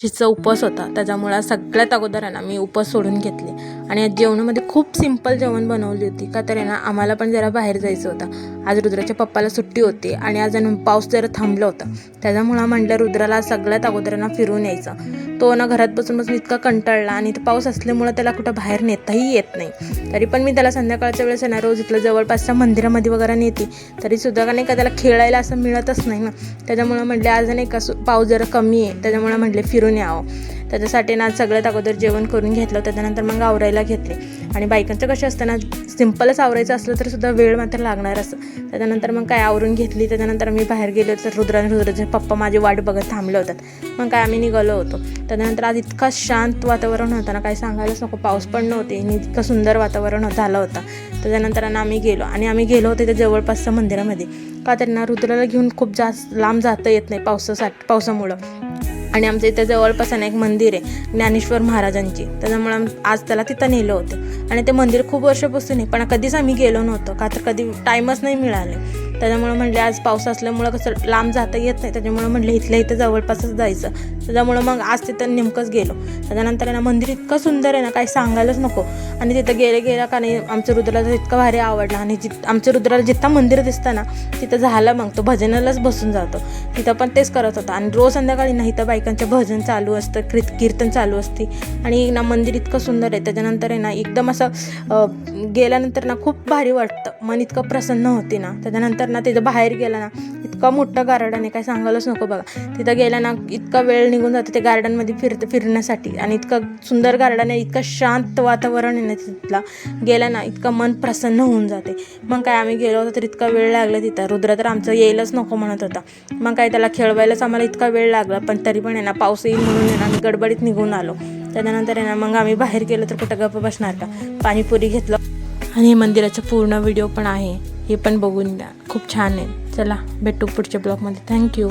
जिचा उपवास होता त्याच्यामुळे सगळ्यात अगोदर आहे ना मी उपवास सोडून घेतले आणि आज जेवणामध्ये खूप सिंपल जेवण बनवली होती का तर आहे ना आम्हाला पण जरा बाहेर जायचं होतं। आज रुद्राच्या पप्पाला सुट्टी होती आणि आज पाऊस जरा थांबला होता त्याच्यामुळे म्हटलं रुद्राला सगळ्यात अगोदर ना फिरून यायचं। तो ना घरात बसून इतका कंटाळला आणि पाऊस असल्यामुळे त्याला कुठं बाहेर नेताही येत नाही। तरी पण मी त्याला संध्याकाळच्या वेळेस ना रोज इथलं जवळपासच्या मंदिरामध्ये वगैरे नेते तरी सुद्धा का नाही का त्याला खेळायला असं मिळतच नाही ना। त्याच्यामुळे म्हटले आज नाही का पाऊस जरा कमी आहे त्याच्यामुळे म्हटले फिरून यावं। त्याच्यासाठी ना सगळ्यात अगोदर जेवण करून घेतलं त्याच्यानंतर मग आवरायला घेतले आणि बायकांचं कसं असतं ना सिंपलच आवरायचं असलं तर सुद्धा वेळ मात्र लागणार असं। त्याच्यानंतर मग काय आवरून घेतली त्याच्यानंतर मी बाहेर गेलो तर रुद्राचे पप्पा माझी वाट बघत थांबले होतात। मग काय आम्ही निघालो होतो। त्याच्यानंतर आज इतका शांत वातावरण होतं ना काही सांगायलाच नको, पाऊस पण नव्हते आणि इतकं सुंदर वातावरण झालं होतं। त्याच्यानंतर आम्ही गेलो होतो त्या जवळपासच्या मंदिरामध्ये का तर ना रुद्राला घेऊन खूप जास्त लांब जाता येत नाही पावसामुळं। आणि आमच्या इथं जवळपास एक मंदिर आहे ज्ञानेश्वर महाराजांची, त्याच्यामुळे आज त्याला तिथं नेलं होतं आणि ते मंदिर खूप वर्षापासून आहे पण कधीच आम्ही गेलो नव्हतो का तर कधी टाईमच नाही मिळाले। त्याच्यामुळे म्हटले आज पाऊस असल्यामुळं कसं लांब जाता येत नाही त्याच्यामुळे म्हटलं इथल्या इथं जवळपासच जायचं। त्याच्यामुळं मग आज तिथं नेमकंच गेलो। त्याच्यानंतर ना मंदिर इतकं सुंदर आहे ना काही सांगायलाच नको आणि तिथं गेल्या का नाही आमच्या रुद्राला इतकं भारी आवडलं आणि आमच्या रुद्राला जिथं मंदिर दिसतं ना तिथं झालं मग तो भजनालाच बसून जातो। तिथं पण तेच करत होता आणि रोज संध्याकाळी नाही तर बायकांचं भजन चालू असतं, कीर्तन चालू असते आणि ना मंदिर इतकं सुंदर आहे। त्याच्यानंतर आहे ना एकदम असं गेल्यानंतर ना खूप भारी वाटतं, मन इतकं प्रसन्न होते ना। त्याच्यानंतर ना तिथं बाहेर गेला ना इतकं मोठं गार्डन आहे काय सांगायलाच नको बघा। तिथं गेला ना इतका वेळ निघून जातो ते गार्डनमध्ये फिरण्यासाठी आणि इतकं सुंदर गार्डन आहे, इतकं शांत वातावरण आहे ना तिथला गेला ना इतकं मन प्रसन्न होऊन जाते। मग काय आम्ही गेलो होतो तर इतका वेळ लागला तिथं, रुद्र तर आमचं यायलाच नको म्हणत होता। मग काय त्याला खेळवायलाच आम्हाला इतका वेळ लागला पण तरी पण आहे ना पाऊस येईल म्हणून आहे ना आम्ही गडबडीत निघून आलो। त्याच्यानंतर आहे ना मग आम्ही बाहेर गेलो तर कुठं गप्प बसणार का, पाणीपुरी घेतलं आणि हे मंदिराचं पूर्ण व्हिडिओ पण आहे, हे पण बघून द्या, खूप छान आहे। चला भेटू पुढच्या ब्लॉगमध्ये, थँक्यू।